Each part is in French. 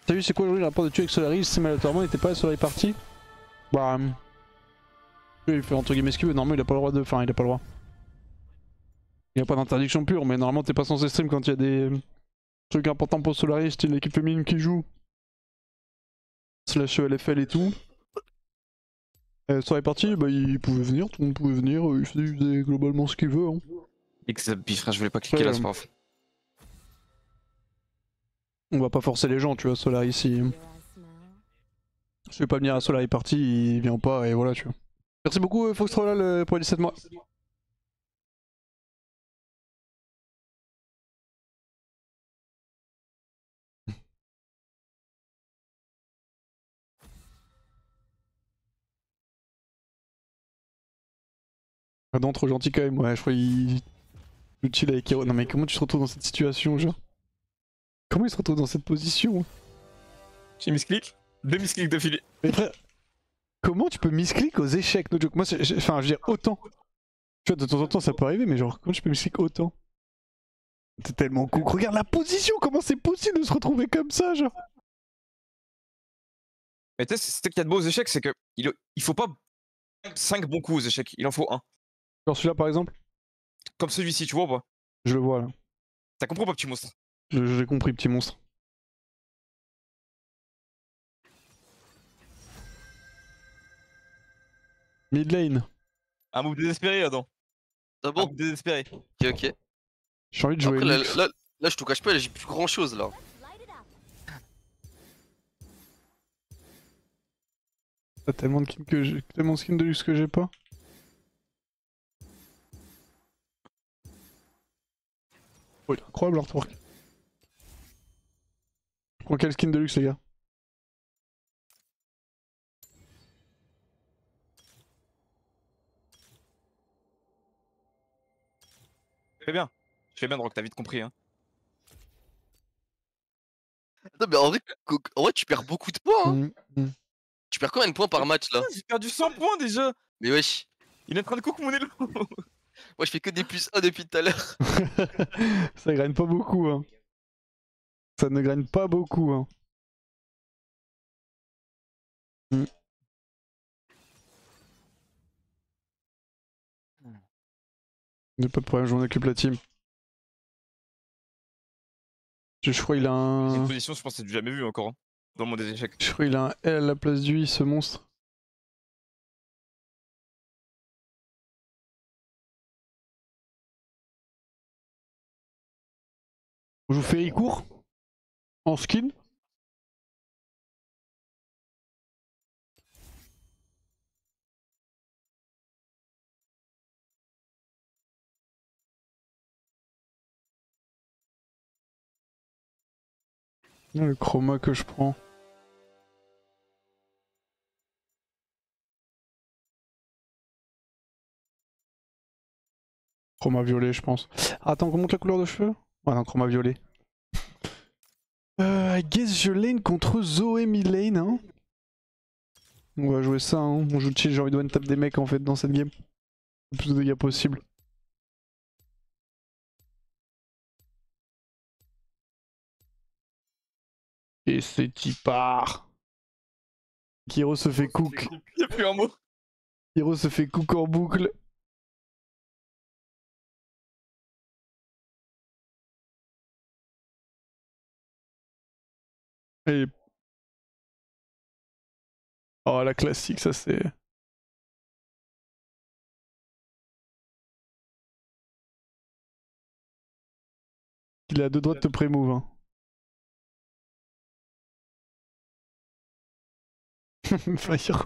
T'as vu c'est quoi aujourd'hui le rapport de tuer avec Solaris? Si aléatoirement il était pas sur les parties? Bah... il fait entre guillemets ce qu'il veut, normalement il a pas le droit de... Enfin il a pas le droit. Il y a pas d'interdiction pure, mais normalement t'es pas censé stream quand il y a des trucs importants pour Solaris, style l'équipe féminine qui joue. Slash LFL et tout. Sur les parties, bah il pouvait venir, tout le monde pouvait venir, il faisait globalement ce qu'il veut. Hein. X frère, je voulais pas cliquer là, c'est pas grave. On va pas forcer les gens, tu vois, Solaris ici. Si il veut pas venir à Solaris Party, il vient pas et voilà, tu vois. Merci beaucoup Foxtrolal pour les 17 mois. Adam trop gentil quand même, ouais, je crois qu'il... chill avec Hero. Non mais comment tu te retrouves dans cette situation, genre? Comment il se retrouve dans cette position? J'ai misclick, 2 misclicks d'affilée. Mais frère, comment tu peux misclick aux échecs, no joke? Moi, enfin, je veux dire, autant. Tu vois, de temps en temps ça peut arriver, mais genre, comment tu peux misclick autant? T'es tellement con. Regarde la position, comment c'est possible de se retrouver comme ça, genre? Mais tu sais, c'est ce qu'il y a de beau aux échecs, c'est que il faut pas 5 bons coups aux échecs, il en faut un. Genre celui-là par exemple? Comme celui-ci, tu vois ou pas? Je le vois là. T'as compris ou pas, petit monstre? J'ai compris, petit monstre. Mid lane. Un move désespéré, Adam. Ah Un bon? move désespéré. Ok, ok. J'ai envie de jouer Après, là, Lux. là, je te cache pas, j'ai plus grand chose là. T'as tellement de skins que j'ai. Tellement de skins de luxe que j'ai pas. Oh, il est incroyable l'artwork. Je prends quel skin de luxe, les gars? Fais bien. Je fais bien, Drock, t'as vite compris, hein. Non, mais en vrai, tu perds beaucoup de points. Hein. Tu perds combien de points par match là? J'ai perdu 100 points déjà. Mais wesh. Il est en train de cook mon élo. Moi, je fais que des plus 1 depuis tout à l'heure. Ça graine pas beaucoup, hein. Ça ne graine pas beaucoup, hein. Y'a pas de problème, je m'en occupe la team. Je crois qu'il a C'est une un... position, je pense que c'est du jamais vu encore, hein, dans le monde des échecs. Je crois qu'il a un L à la place du I, ce monstre. Je vous fais Ricourt en skin. Le chroma que je prends. Chroma violet, je pense. Attends, comment monte la couleur de cheveux? Ouais, non, chroma violet. I guess je lane contre Zoé mid lane, hein. On va jouer ça, hein. On joue chill, j'ai envie de one-tap des mecs en fait dans cette game. Le plus de dégâts possible. Et c'est qui part. Kiro se fait cook. Y'a plus un mot. Kiro se fait cook en boucle. Et... oh la classique, ça c'est... Il est à deux doigts de te pré-move. Hein. Fire.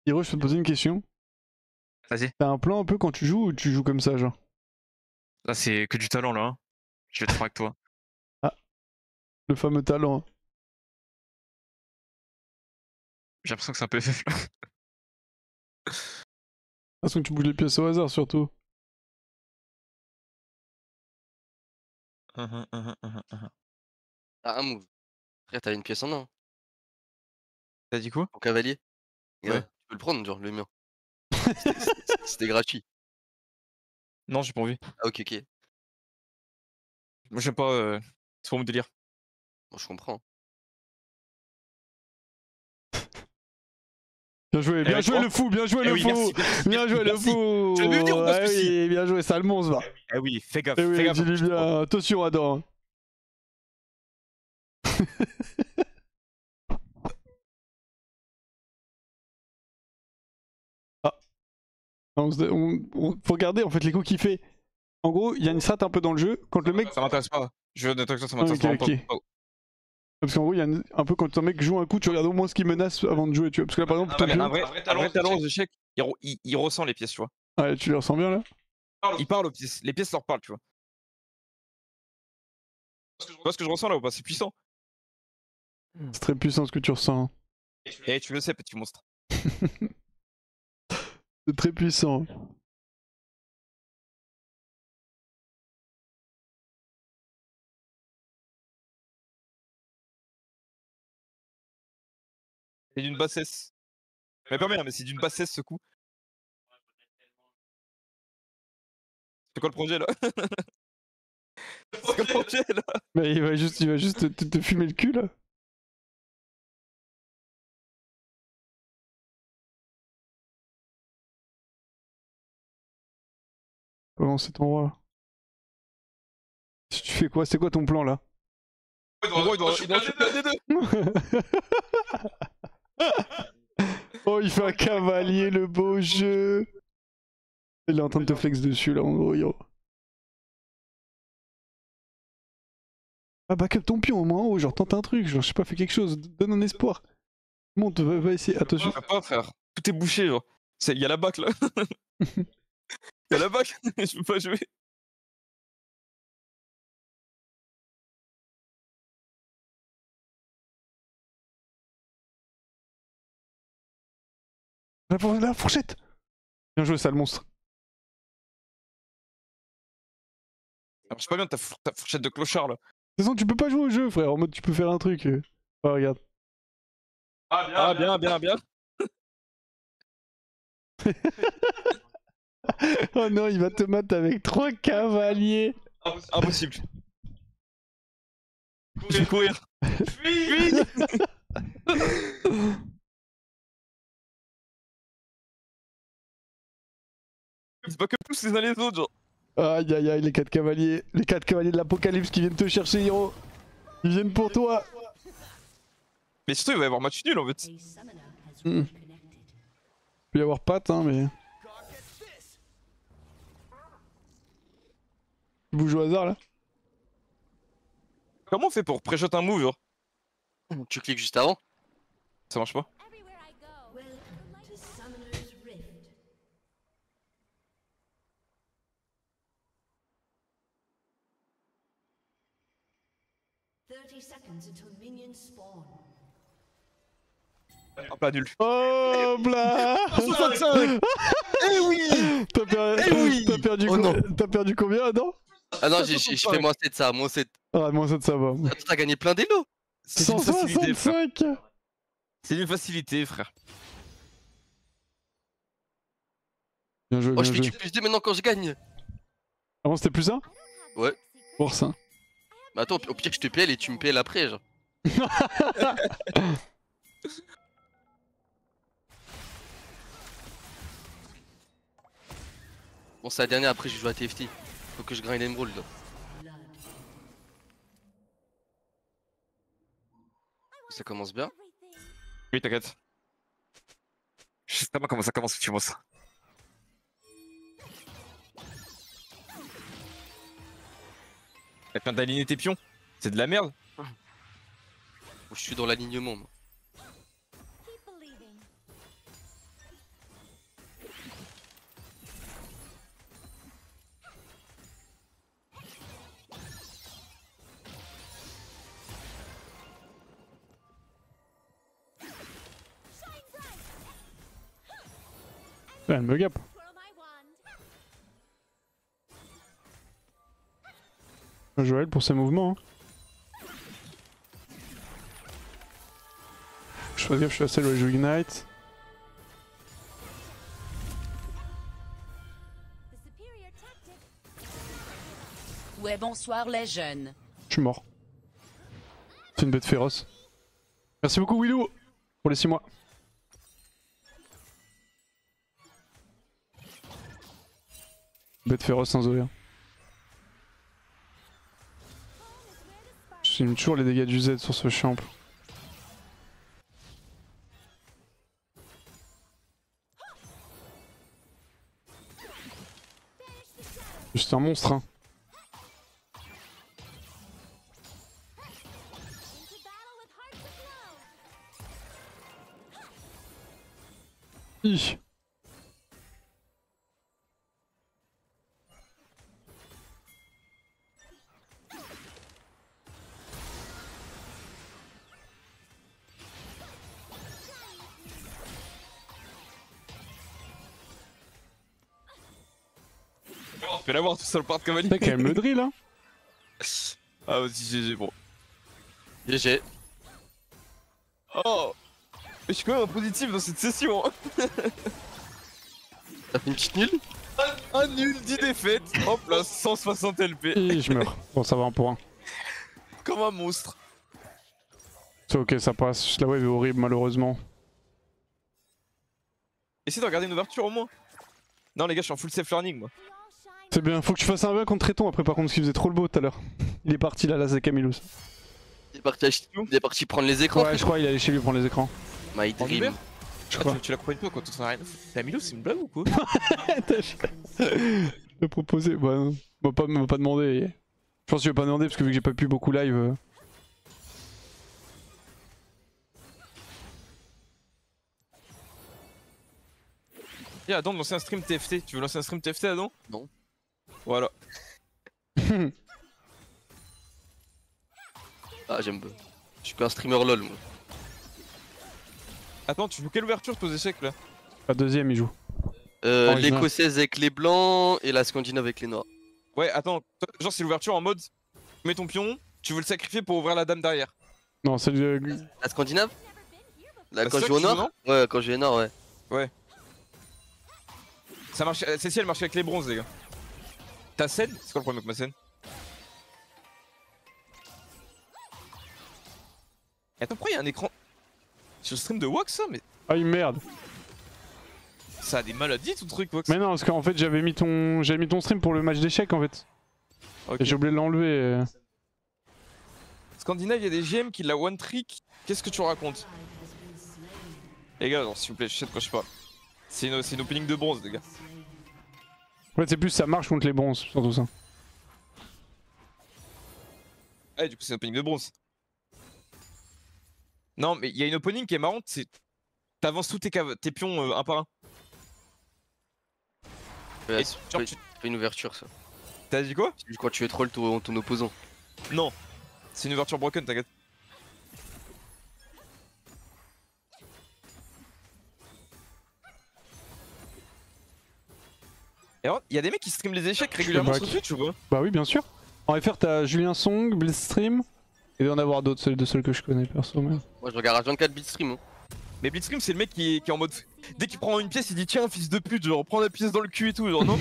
Hiro, je peux te poser une question. Vas-y. T'as un plan un peu quand tu joues ou tu joues comme ça, genre? Là, c'est que du talent, là. Hein. Je vais être franc avec toi. Ah, le fameux talent. J'ai l'impression que c'est un peu FF là. De toute façon, tu bouges les pièces au hasard, surtout. Ah, un move. Frère, t'avais une pièce en un. T'as dit quoi? Ton cavalier. Ouais. Tu peux le prendre, genre, le mien. C'était gratuit. Non, j'ai pas envie. Ah, ok, ok. Moi, j'aime pas. C'est pas mon délire. Bon, je comprends. Bien joué Eh, le fou, bien joué Eh le oui, fou. merci, merci, Bien joué le merci. fou. Je l'avais vu dire ou pas, Ah celui-ci? oui, bien joué, ça le monstre va. Eh oui, fais gaffe, Eh oui, fais gaffe. dis-lui bien, attention Adam. Ah. Faut regarder en fait les coups qu'il fait. En gros, il y a une strat un peu dans le jeu. Quand le mec. Ça m'intéresse pas. Je veux d'être avec toi, ça m'intéresse Ok, vraiment ok. pas. Parce qu'en gros, il y a un peu quand un mec joue un coup, tu regardes au moins ce qu'il menace avant de jouer, tu vois. Parce que là, par exemple, Ah, ton mais jeu. un vrai talent aux échecs, il ressent les pièces, tu vois. Ouais, tu les ressens bien là. Il parle aux pièces. Les pièces leur parlent, tu vois. Tu vois ce que je ressens là ou pas? C'est puissant. C'est très puissant ce que tu ressens. Eh, tu le sais, petit monstre. C'est très puissant. C'est d'une bassesse. Mais pas bien, mais c'est d'une bassesse ce coup. C'est quoi le projet là? C'est quoi le projet là? Mais il va juste te fumer le cul là. Comment c'est ton roi? Tu fais quoi? C'est quoi ton plan là? En gros, il doit choper un des deux. Oh, il fait un cavalier, le beau jeu. Il est en train de te flex dessus là, en gros, yo. Ah, backup ton pion au moins, oh, genre tente un truc, genre je sais pas, fais quelque chose, donne un espoir. Monte, va essayer, attention. Je peux pas, frère. Tout est bouché, genre. Il y a la bac là. Il y a la bac, je peux pas jouer. La fourchette. Bien joué, sale monstre. Alors, je sais pas bien ta fourchette de clochard là. De toute façon, tu peux pas jouer au jeu, frère, en mode tu peux faire un truc. Oh, regarde. Ah, bien. Oh non, il va te mettre avec 3 cavaliers. Impossible. Je vais courir. Fuis. C'est pas que tous les uns les autres, genre. Aïe aïe aïe, les 4 cavaliers. Les 4 cavaliers de l'apocalypse qui viennent te chercher, Hiro. Ils viennent pour toi. Mais surtout, il va y avoir match nul en fait. Il peut y avoir Pat, hein, mais. Vous jouez au hasard là? Comment on fait pour pré-shot un move, genre? Tu cliques juste avant. Ça marche pas. Ah, pas nul. Oh, bla 65. Eh oui. T'as perdu, Oh non. T'as perdu combien, Adam? Ah non, j'ai fait moins 7 ça, moins 7. Ah, moi ça va. Attends, t'as gagné plein d'élo. C'est une facilité, frère. 165. C'est une facilité, frère. Bien joué, Oh, bien je fais joué. du plus 2 maintenant quand je gagne. Avant c'était plus 1? Ouais. Force 1. Bah attends, au pire, je te PL et tu me PL après, genre. Bon, c'est la dernière, après je joue à TFT. Faut que je grind Emerald. Ça commence bien. Oui, t'inquiète. Je sais pas comment ça commence, tu vois ça. Elle vient d'aligner tes pions. C'est de la merde. Je suis dans l'alignement, moi. Elle me gape. Joël pour ses mouvements. Hein. Je fais gaffe, je suis assez loin, je joue Ignite. Ouais, bonsoir les jeunes. Je suis mort. C'est une bête féroce. Merci beaucoup Willou pour les 6 mois. Bête féroce sans Zoé. J'aime toujours les dégâts du Z sur ce champ. C'est un monstre hein. Hi. Fais l'avoir tout seul par de cavalier. T'as quand même le drill hein. Ah vas-y GG bon. GG. Oh. Mais je suis quand même un positif dans cette session. Hein. T'as fait une petite nulle? Un nul, 10 défaites. Hop là, 160 LP. Hi, je meurs. Bon ça va un pour un. Comme un monstre. C'est ok ça passe. La wave est horrible malheureusement. Essaye de regarder une ouverture au moins. Non les gars, je suis en full safe learning moi. C'est bien, faut que tu fasses un 1 contre Tréton après par contre, ce qui faisait trop le beau tout à l'heure. Il est parti là, c'est Camillus. Il est parti prendre les écrans. Ouais, je crois il est allé chez lui prendre les écrans. My En dream. hiver Je crois. tu la crois pas quand on s'en a rien. T'as Milo, c'est une blague ou quoi? Je proposé, bah non. M'a pas demandé. Je pense que je vais pas demander parce que vu que j'ai pas pu beaucoup live. Tiens, Adam, lancer un stream TFT. Tu veux lancer un stream TFT, Adam? Non. Voilà. Ah, j'aime pas. Je suis qu'un streamer lol, moi. Attends, tu joues quelle ouverture toi aux échecs là? La deuxième il joue. Original. L'écossaise avec les blancs et la scandinave avec les noirs. Ouais, attends, genre c'est l'ouverture en mode. Tu mets ton pion, tu veux le sacrifier pour ouvrir la dame derrière. Non, c'est le. La scandinave Bah, quand c'est je ça joue au que tu nord. Ouais, quand je joue au nord, ouais. Ça marche, celle-ci elle marche avec les bronzes, les gars. Ta scène? C'est quoi le problème avec ma scène? Attends, pourquoi il y a un écran sur le stream de Wax ça? Mais Ah, il merde. ça a des maladies tout truc, Wax. Mais non, parce qu'en fait j'avais mis ton stream pour le match d'échecs en fait. Ok. Et j'ai oublié de l'enlever. Scandinave, il y a des GM qui l'a one trick. Qu'est-ce que tu racontes? Les gars, s'il vous plaît, je sais de quoi je parle. C'est une opening de bronze, les gars. En fait, c'est plus ça marche contre les bronzes, surtout ça. Ah, du coup, c'est une opening de bronze. Non, mais il y a une opening qui est marrante, c'est. T'avances tous tes pions un par un. Ouais, Et c'est genre, pas une ouverture, ça. T'as dit quoi? C'est quand tu es troll ton opposant. Non. C'est une ouverture broken, t'inquiète. Et alors, il y a des mecs qui streament les échecs régulièrement sur back. Twitch ou quoi? Bah oui, bien sûr. En FR, t'as Julien Song, Blitzstream. Il doit y en avoir d'autres, c'est les deux seuls que je connais perso. Mais... Moi, je regarde à 24 bits stream. Hein. Mais Blitzstream, c'est le mec qui est en mode. Dès qu'il prend une pièce, il dit tiens, fils de pute, genre prends la pièce dans le cul et tout. Genre non.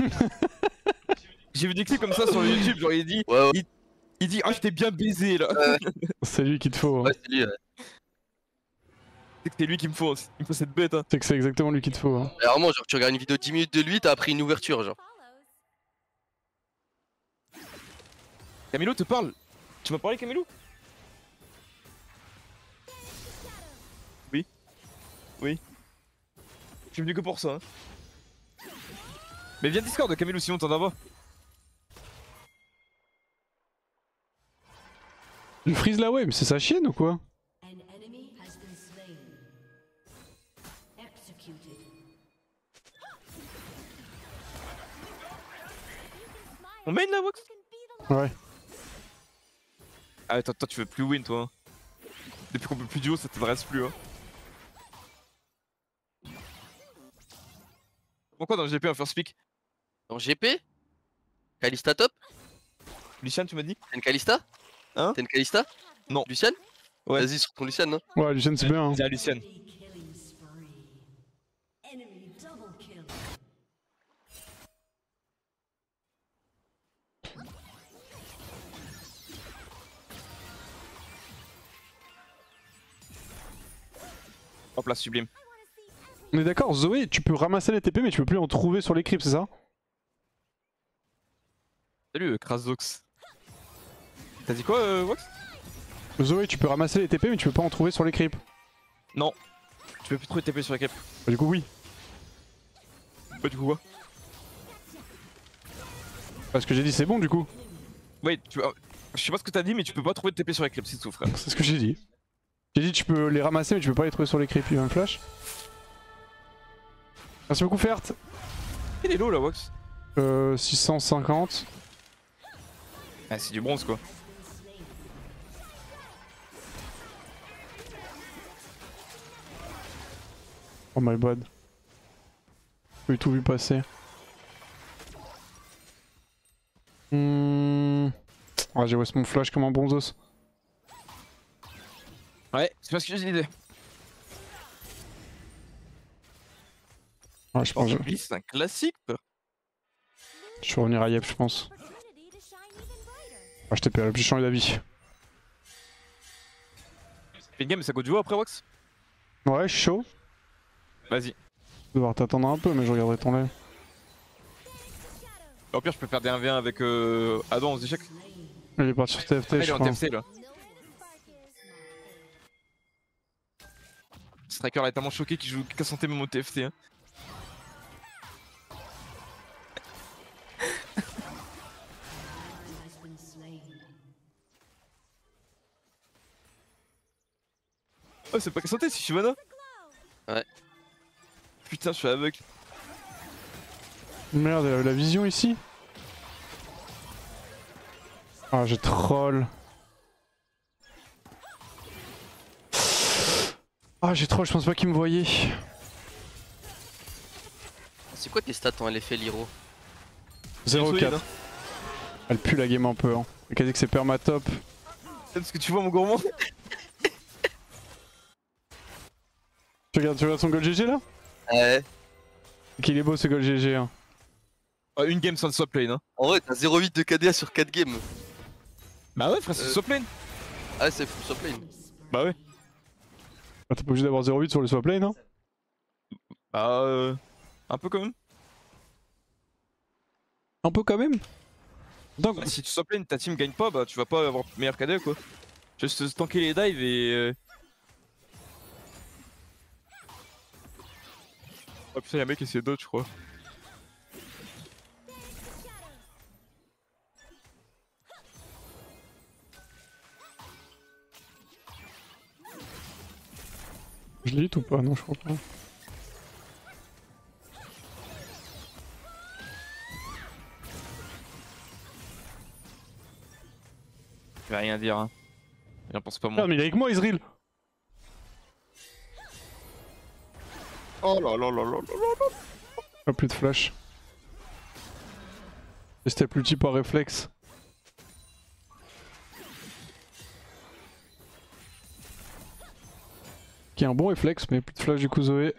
J'ai vu des clips comme ça sur YouTube, genre il dit. Ouais, Il dit ah, je t'ai bien baisé là. C'est lui qu'il te faut. Hein. ouais, c'est lui. Ouais. C'est que c'est lui qu'il me faut, il me faut cette bête. Hein. C'est que c'est exactement lui qu'il te faut. Hein. Et vraiment, genre, tu regardes une vidéo de 10 minutes de lui, t'as appris une ouverture, genre. Camilo te parle. Tu m'as parlé, Camilo? Oui. Oui. Je suis venu que pour ça. Hein. Mais viens Discord, Camilo, sinon t'en as pas. Il freeze la wave, c'est sa chienne ou quoi? On main la Wax? Ouais. Ah, attends, toi tu veux plus win toi. Hein. Depuis qu'on peut plus duo, ça t'intéresse plus. Hein. Pourquoi dans le GP un first pick? En GP Kalista top? Lucian, tu m'as dit? T'as une Kalista? Hein? T'as une Kalista? Non. Lucian? Ouais. Vas-y, sur ton Lucian, hein. Ouais, Lucien, c'est bien. Hein. C'est à Lucian. Hop là, sublime. On est d'accord, Zoé, tu peux ramasser les TP mais tu peux plus en trouver sur les creeps, c'est ça? Salut, Krasox. T'as dit quoi, Wax? Zoé, tu peux ramasser les TP mais tu peux pas en trouver sur les creeps. Non. Tu peux plus trouver TP sur la cap. Bah, du coup, oui. Bah, du coup, quoi? Parce que j'ai dit c'est bon du coup. Ouais, je sais pas ce que t'as dit, mais tu peux pas trouver de TP sur la clip, c'est tout, frère. C'est ce que j'ai dit. J'ai dit tu peux les ramasser mais tu peux pas les trouver sur les creeps. Il y a un flash. Merci beaucoup Fert. Il est low là, Wax. 650. Ah, c'est du bronze quoi. Oh my bad. J'ai tout vu passer. Ah, j'ai waste mon flash comme un bronzos. Ouais, c'est pas ce que j'ai dit. Ah, je pense que C'est un classique, peur. je vais revenir à Yep, je pense. Ah, je t'ai perdu, j'ai changé d'avis. Fais une game, ça go duo après, Wax? Ouais, je suis chaud. Vas-y. Je vais devoir t'attendre un peu, mais je regarderai ton lait. Au pire, je peux faire des 1v1 avec Adam aux échecs. Il est parti sur TFT, Ah, il je est en crois. TFC là. Striker là est tellement choqué qu'il joue qu'à santé même au TFT. Hein. Oh, c'est pas qu'à santé, c'est Shivana. Ouais. Putain, je suis aveugle. Merde, il avait la vision ici. Ah, j'ai troll. Ah, j'ai troll, je pense pas qu'il me voyait. C'est quoi tes stats en LFL Liro? 0-4. Hein. Elle pue la game un peu. Hein. Elle a quasi que c'est perma top. Parce que tu vois mon gourmand. Tu regardes son goal GG là? Ouais. Qu'il est beau ce goal GG. Hein. Ah, une game sans swap lane. Hein. En vrai, t'as 0,8 de KDA sur 4 games. Bah ouais, frère, c'est swap lane. Ah ouais, c'est full swap lane. Bah ouais. Ah, t'es pas obligé d'avoir 0-8 sur le swap lane, hein? Bah un peu quand même. Un peu quand même. Donc, Bah, si tu swap lane, ta team gagne pas, bah tu vas pas avoir meilleur KD quoi. Juste tanker les dives et. Oh putain, y'a un mec qui essaie d'autres, je crois. je l'ai ou pas? Non, je crois pas. Je vais rien dire, hein. J'en pense pas moi. Merde, mais il est avec moi, Israel! Oh là là là là là là. Pas plus de flash. Et step ulti par réflexe. Qui est un bon réflexe, mais plus de flash du coup, Zoé.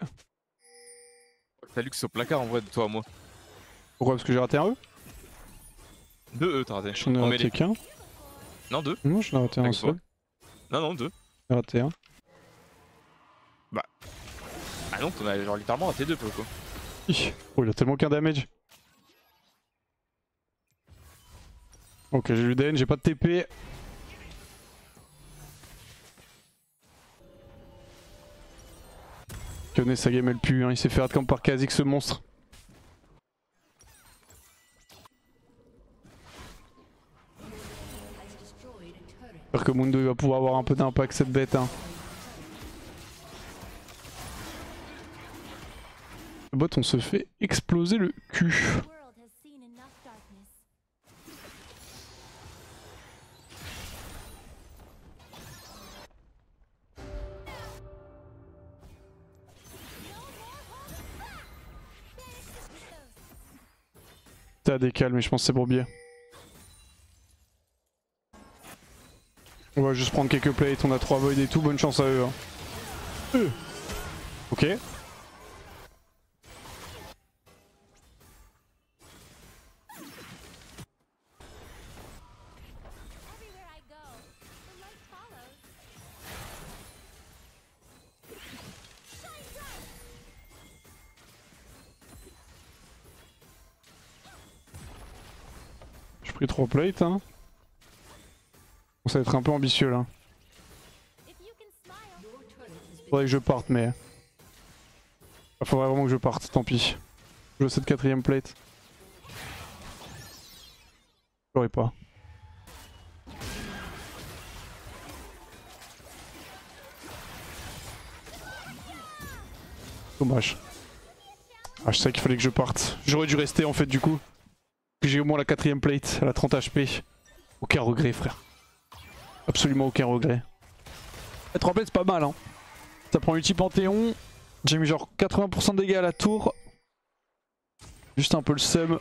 T'as Lux au placard en vrai de toi à moi. Pourquoi? Parce que j'ai raté un E? 2 E t'as raté. J'en ai En raté mêlée. qu'un. Non, 2. Non, j'en ai raté un Avec seul. toi. Non, non, 2. J'ai raté un. Ah non, t'en as genre littéralement raté 2 quoi. Hi. Oh, il a tellement qu'un damage. Ok, j'ai eu DN, j'ai pas de TP. Connais sa game elle pue, hein. Il s'est fait hardcamp par Kha'Zix ce monstre. J'espère que Mundo il va pouvoir avoir un peu d'impact cette bête. Hein. Le bot on se fait exploser le cul. T'as des calmes mais je pense que c'est pour biais. On va juste prendre quelques plates, on a 3 void et tout, bonne chance à eux. Hein. Ok. pris 3 plates hein. Ça va être un peu ambitieux là. Faudrait que je parte mais... Faudrait vraiment que je parte, tant pis. Je veux cette 4ème plate. J'aurais pas. Dommage. Ah je sais qu'il fallait que je parte. J'aurais dû rester en fait du coup. Que j'ai au moins la 4ème plate, elle a 30 HP. Aucun regret frère. Absolument aucun regret. 3 plates c'est pas mal hein. Ça prend ulti Panthéon. J'ai mis genre 80% de dégâts à la tour. Juste un peu le seum.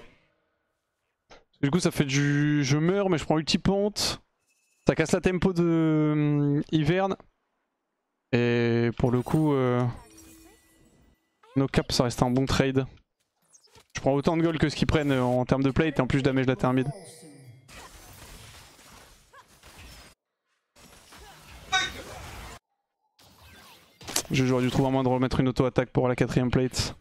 Du coup ça fait du... Je meurs mais je prends ulti Pante. Ça casse la tempo de Hiverne. Et pour le coup... No cap ça reste un bon trade. Je prends autant de gold que ce qu'ils prennent en termes de plate et en plus je damage la terre mid. J'aurais dû trouver un moyen de remettre une auto-attaque pour la 4ème plate.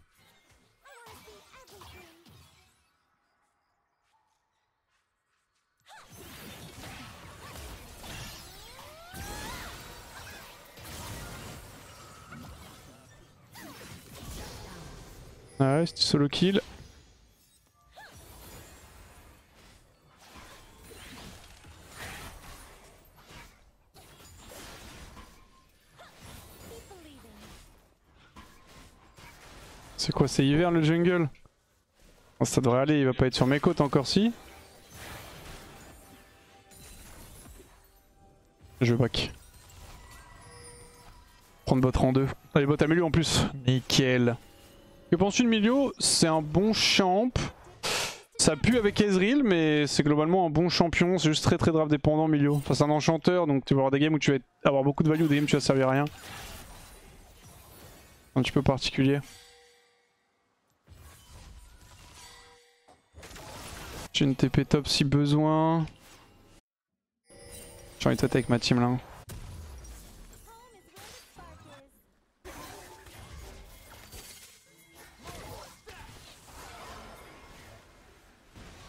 Ouais, c'était solo kill. C'est quoi, c'est Hiverne le jungle? Oh, ça devrait aller, il va pas être sur mes côtes encore si. Je back. Prendre bot en 2. Allez, bot à milieu en plus. Nickel. Que penses-tu de milieu? C'est un bon champ. Ça pue avec Ezreal, mais c'est globalement un bon champion. C'est juste très draft dépendant milieu. Enfin, c'est un enchanteur, donc tu vas avoir des games où tu vas avoir beaucoup de value, des games où tu vas servir à rien. Un petit peu particulier. J'ai une TP top si besoin. J'ai envie de tâter avec ma team là.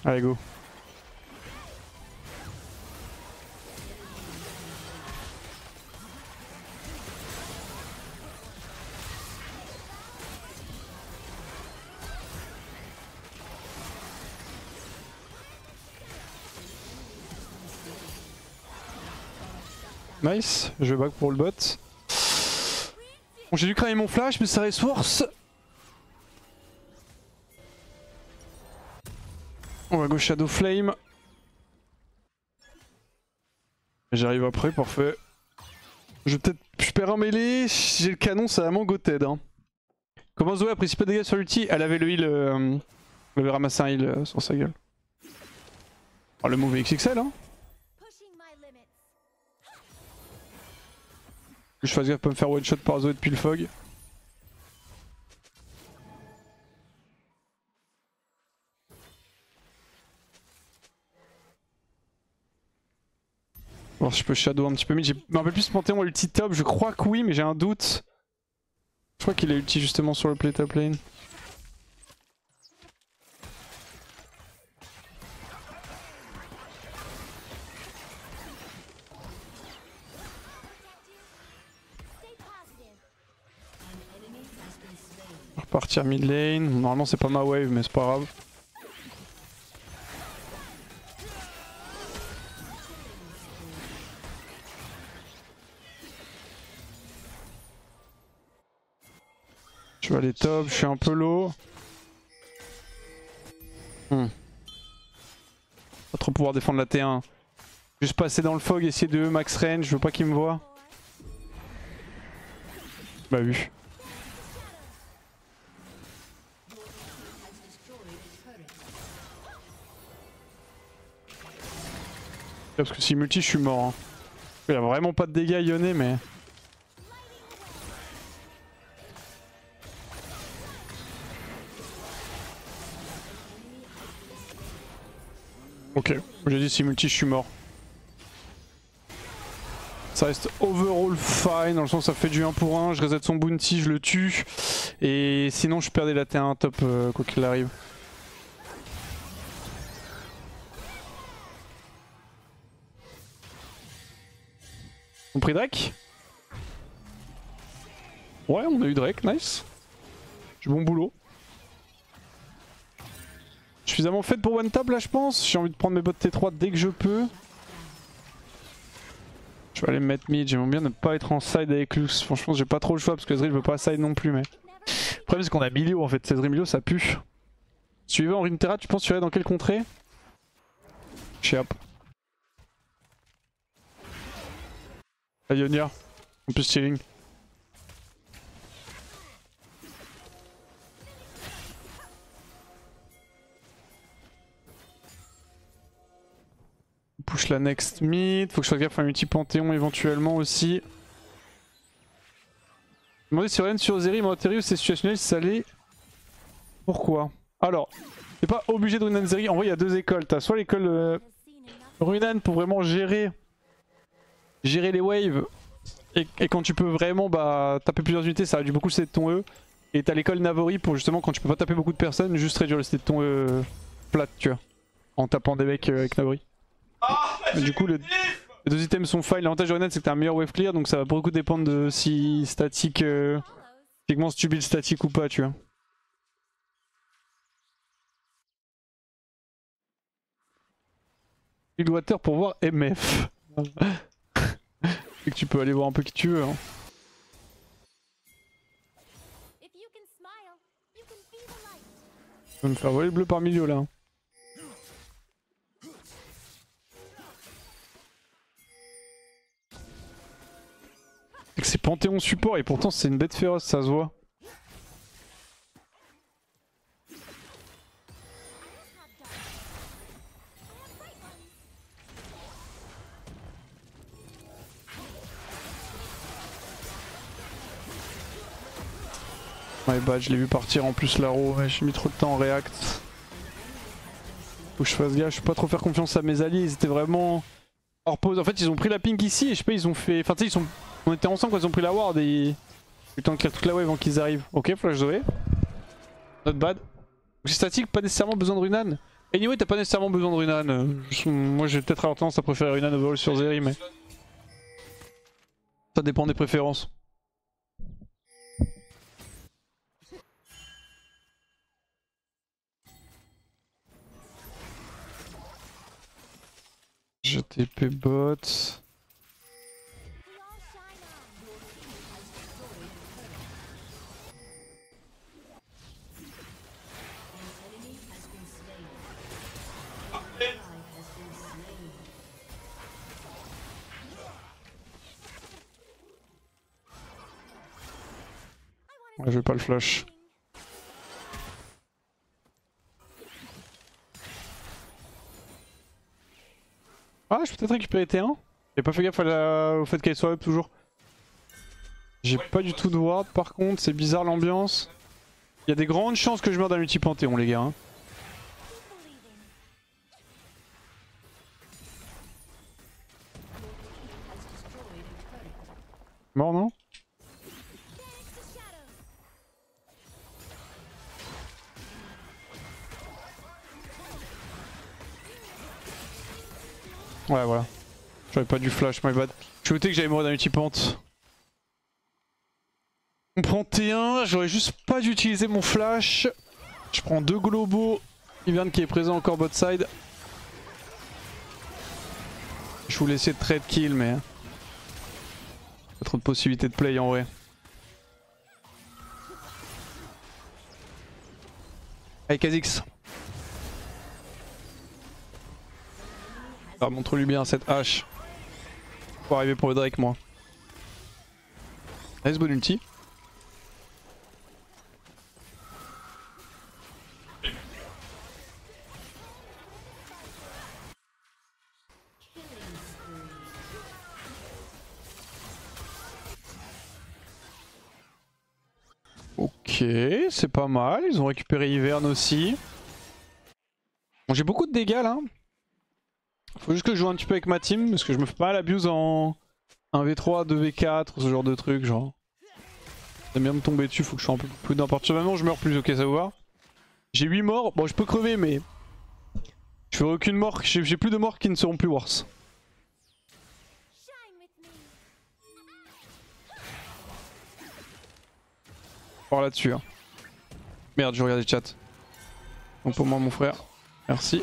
Allez go. Nice, je back pour le bot. Bon, j'ai dû cramer mon flash, mais ça ressource. On va go Shadow Flame. J'arrive après, parfait. Je perds un mêlée, si j'ai le canon, c'est vraiment goted. Hein. Comment Zoé a pris si peu de dégâts sur l'ulti? Elle avait le heal, elle avait ramassé un heal sur sa gueule. Oh, le move est XXL hein. Je fasse gaffe pas me faire one shot par Zoé depuis le fog. Voir si je peux shadow un petit peu mid. J'ai un peu plus Panthéon ulti top, je crois que oui mais j'ai un doute. Je crois qu'il a ulti justement sur le play top lane. On va repartir mid lane. Normalement c'est pas ma wave mais c'est pas grave. Je vais aller top, je suis un peu low. Pas trop pouvoir défendre la T1. Juste passer dans le fog, essayer de max range, je veux pas qu'il me voit. Bah vu. Parce que si multi je suis mort. Hein. Il a vraiment pas de dégâts Yone mais... Ok, j'ai dit si multi je suis mort. Ça reste overall fine, dans le sens ça fait du 1 pour 1, je reset son bounty, je le tue. Et sinon je perdais la T1 top quoi qu'il arrive. On a pris Drake? Ouais, on a eu Drake, nice. Du bon boulot. Suffisamment fait pour one tap là, je pense. J'ai envie de prendre mes bots T3 dès que je peux. Je vais aller me mettre mid. J'aimerais bien ne pas être en side avec Lux. Franchement, j'ai pas trop le choix parce que Ezreal veut pas side non plus. Mais le problème, c'est qu'on a Milio en fait. Ezreal Milio, ça pue. Suivant en Runeterra, tu penses que tu vas dans quelle contrée? Chiap. Ionia. En plus, chilling. Push la next mid, faut que je fasse gaffe à un multi-panthéon éventuellement aussi. Demandez si Orion sur Zeri, mais Ontario c'est situationnel, ça l'est. Pourquoi? Alors, t'es pas obligé de Runan Zeri, en vrai il y a deux écoles. T'as soit l'école Runan pour vraiment gérer les waves, et quand tu peux vraiment taper plusieurs unités, ça réduit beaucoup le stat de ton E. Et t'as l'école Navori pour justement quand tu peux pas taper beaucoup de personnes, juste réduire le stat de ton E plate, tu vois. En tapant des mecs avec Navori. Du coup, les deux items sont fine. L'avantage de Renan, c'est que t'as un meilleur wave clear, donc ça va beaucoup dépendre de si statique, typiquement si tu build statique ou pas, tu vois. Build water pour voir MF. Et que tu peux aller voir un peu qui tu veux. Hein. Je vais me faire voler le bleu par milieu là. Hein. C'est Panthéon support et pourtant c'est une bête féroce, ça se voit. My bad, je l'ai vu partir en plus Laro, ouais, j'ai mis trop de temps en react. Faut que je fasse gaffe, je peux pas trop faire confiance à mes alliés, ils étaient vraiment hors pause. En fait ils ont pris la pink ici et je sais pas, ils ont fait... Enfin tu sais, ils sont... On était ensemble quand ils ont pris la ward et... J'ai eu le temps de clear toute la wave avant qu'ils arrivent. Ok, flash Zoé. Not bad. C'est statique, pas nécessairement besoin de Runan. Anyway, t'as pas nécessairement besoin de Runan. Moi j'ai peut-être avoir tendance à préférer Runan overall sur Zeri, mais... Ça dépend des préférences. Je TP bot. Ouais, je vais pas le flash. Ah, je peux peut-être récupérer T1. J'ai pas fait gaffe au fait qu'elle soit up toujours. J'ai pas du tout de ward par contre, c'est bizarre l'ambiance. Il y a des grandes chances que je meure d'un multi-panthéon les gars. Hein. Mort non? Ouais voilà. J'avais pas du flash, my bad. Je doutais que j'allais mourir d'un multi-pante. On prend T1, j'aurais juste pas dû utiliser mon flash. Je prends deux globaux. Ivern qui est présent encore bot side. Je voulais essayer de trade kill mais... Pas trop de possibilités de play en vrai. Allez Kha'Zix. Ah, montre-lui bien cette hache. Faut arriver pour le Drake moi. Nice bon ulti. Ok, c'est pas mal. Ils ont récupéré Ivern aussi. Bon, j'ai beaucoup de dégâts là. Faut juste que je joue un petit peu avec ma team parce que je me fais pas l'abuse en 1v3, 2v4, ce genre de truc genre. J'aime bien me tomber dessus, faut que je sois un peu plus n'importe quoi. Maintenant je meurs plus, ok ça vous va. J'ai 8 morts, bon je peux crever mais... Je ferai aucune mort, j'ai plus de morts qui ne seront plus worse. Par là-dessus. Hein. Merde, je regarde le chat. Donc pour moi, mon frère. Merci.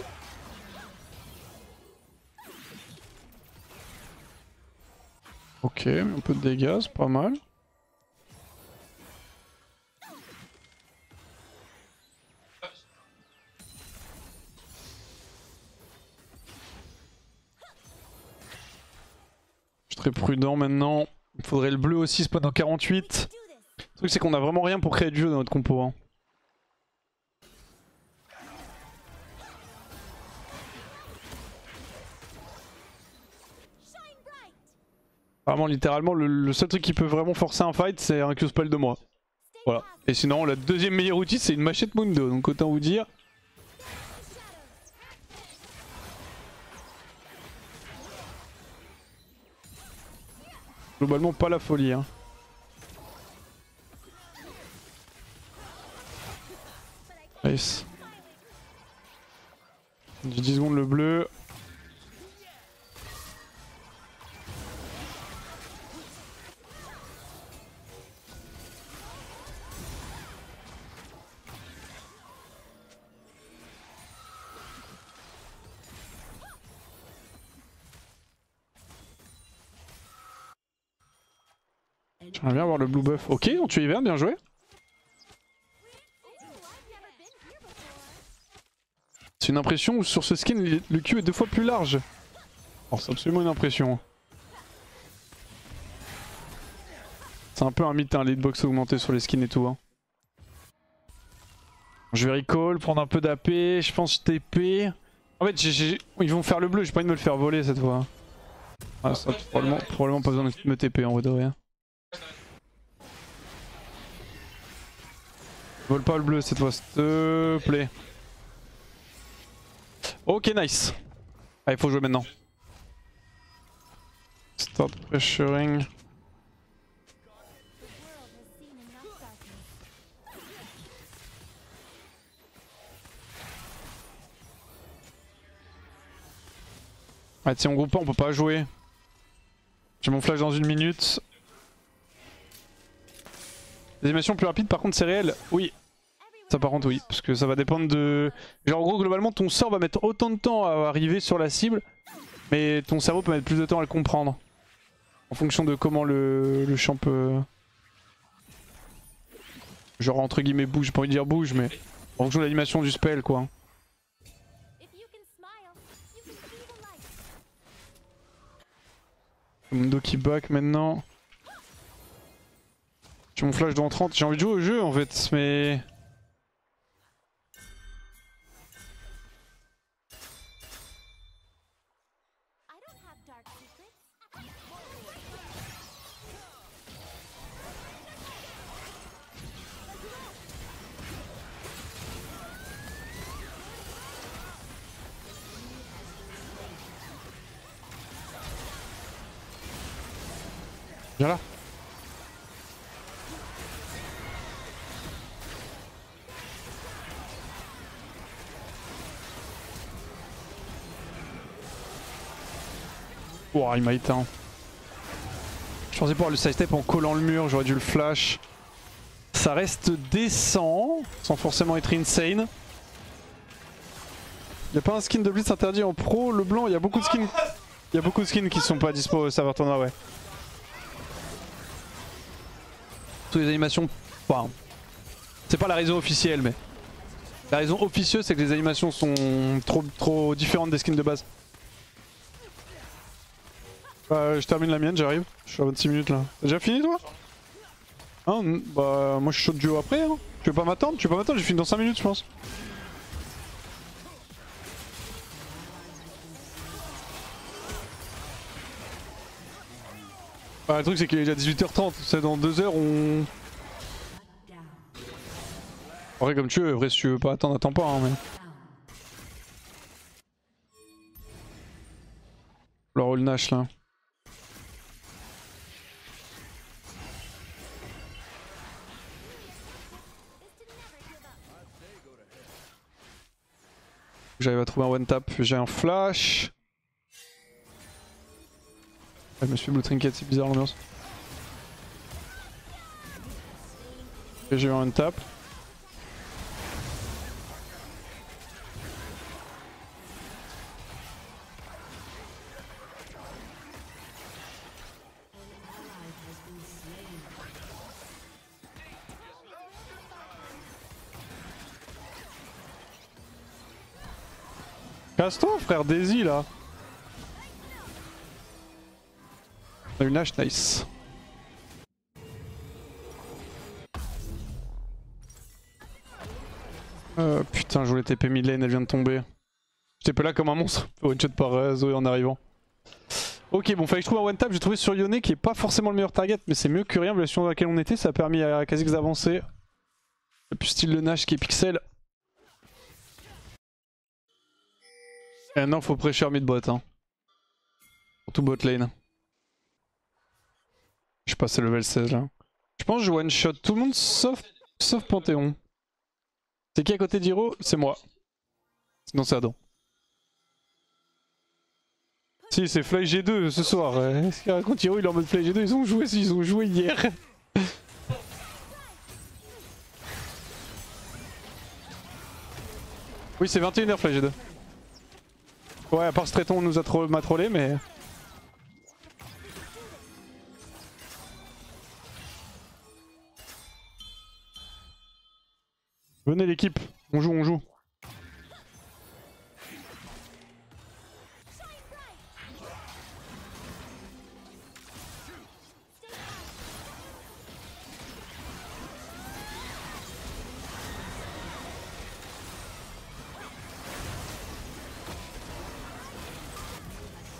Ok, un peu de dégâts, c'est pas mal. Je suis très prudent maintenant. Il faudrait le bleu aussi spawn en 48. Le truc c'est qu'on a vraiment rien pour créer du jeu dans notre compo. Hein. Vraiment littéralement le seul truc qui peut vraiment forcer un fight c'est un Q-spell de moi. Voilà. Et sinon la deuxième meilleure outil c'est une machette Mundo. Donc autant vous dire. Globalement pas la folie hein. Nice. J'ai 10 secondes le bleu. J'aimerais bien avoir le blue buff. Ok, on tue Ivern, bien joué. C'est une impression où sur ce skin le Q est 2 fois plus large. Oh, c'est absolument une impression. C'est un peu un mythe, hein, l'hitbox augmenté sur les skins et tout. Hein. Je vais recall, prendre un peu d'AP, je pense TP. En fait, ils vont faire le bleu, j'ai pas envie de me le faire voler cette fois. Ah, ça probablement pas besoin de me TP en vrai de rien. Vole pas le bleu cette fois, s'il te plaît. Ok, nice. Ah, il faut jouer maintenant. Start pressuring. Ah, si on groupe pas, on peut pas jouer. J'ai mon flash dans 1 minute. Les animations plus rapides, par contre, c'est réel. Oui. Ça, par contre, oui. Parce que ça va dépendre de. Genre, en gros, globalement, ton sort va mettre autant de temps à arriver sur la cible. Mais ton cerveau peut mettre plus de temps à le comprendre. En fonction de comment le champ peut. Genre, entre guillemets, bouge. J'ai pas envie de dire bouge, mais. En fonction de l'animation du spell, quoi. Mundo qui back maintenant. J'ai mon flash dans 30. J'ai envie de jouer au jeu en fait, mais. Viens là. Oh, il m'a éteint. Je pensais pouvoir le sidestep en collant le mur, j'aurais dû le flash. Ça reste décent, sans forcément être insane. Y'a pas un skin de Blitz interdit en pro, le blanc, il y a beaucoup de skins. Il y a beaucoup de skins qui sont pas dispo au serveur tournoi, ouais. Toutes les animations, enfin, c'est pas la raison officielle, mais la raison officieuse c'est que les animations sont trop différentes des skins de base. Je termine la mienne, j'arrive. Je suis à 26 minutes là. T'as déjà fini toi? Hein? Bah moi je suis chaud de duo après hein. Tu veux pas m'attendre? Tu veux pas m'attendre? J'ai fini dans 5 minutes je pense. Bah, le truc c'est qu'il est déjà 18h30, c'est dans 2 heures on... En vrai comme tu veux, vrai si tu veux pas attendre, attends pas hein, mais... Le roll Nash là. J'arrive à trouver un one tap, j'ai un flash. Je me suis blue trinket, c'est bizarre l'ambiance. Et j'ai eu un tap. Casse-toi frère Daisy là. On a une hache, nice. Putain, je voulais TP mid lane, elle vient de tomber. J'étais pas là comme un monstre. One shot par Zoé en arrivant. Ok, bon, fallait que je trouve un one tap. J'ai trouvé sur Yone qui est pas forcément le meilleur target, mais c'est mieux que rien. La version dans laquelle on était, ça a permis à Kha'Zix d'avancer. Et puis style le Nash qui est pixel. Et maintenant, faut prêcher mid bot. Hein. Surtout bot lane. Je suis passé level 16 là. Je pense que je one shot tout le monde sauf Panthéon. C'est qui à côté d'Hiro? C'est moi. Sinon c'est Adam. Si c'est Fly G2 ce soir. Est-ce qu'il raconte Hiro il est en mode Fly G2? Ils ont joué hier. Oui c'est 21h Fly G2. Ouais à part Stretton on nous a m'a trollé mais... Venez l'équipe, on joue, on joue.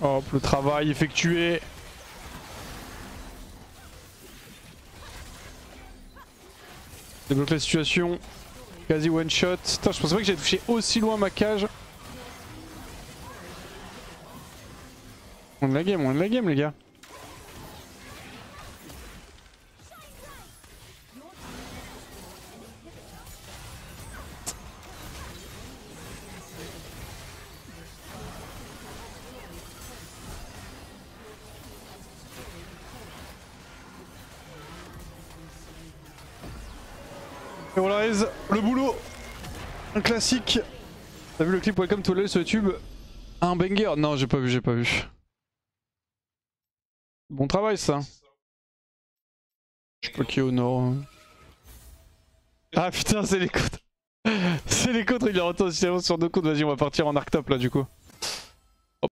Hop, le travail effectué. Débloque la situation. Quasi one shot. Putain, je pensais pas que j'allais toucher aussi loin ma cage. On la game les gars. Et voilà, le boulot, un classique. T'as vu le clip Welcome to LoL sur YouTube? Un banger? Non, j'ai pas vu. Bon travail ça. Je sais pas qui est au nord. Ah putain, c'est les côtes. C'est les côtes, il est en retour sur 2 côtes. Vas-y, on va partir en arc top là du coup.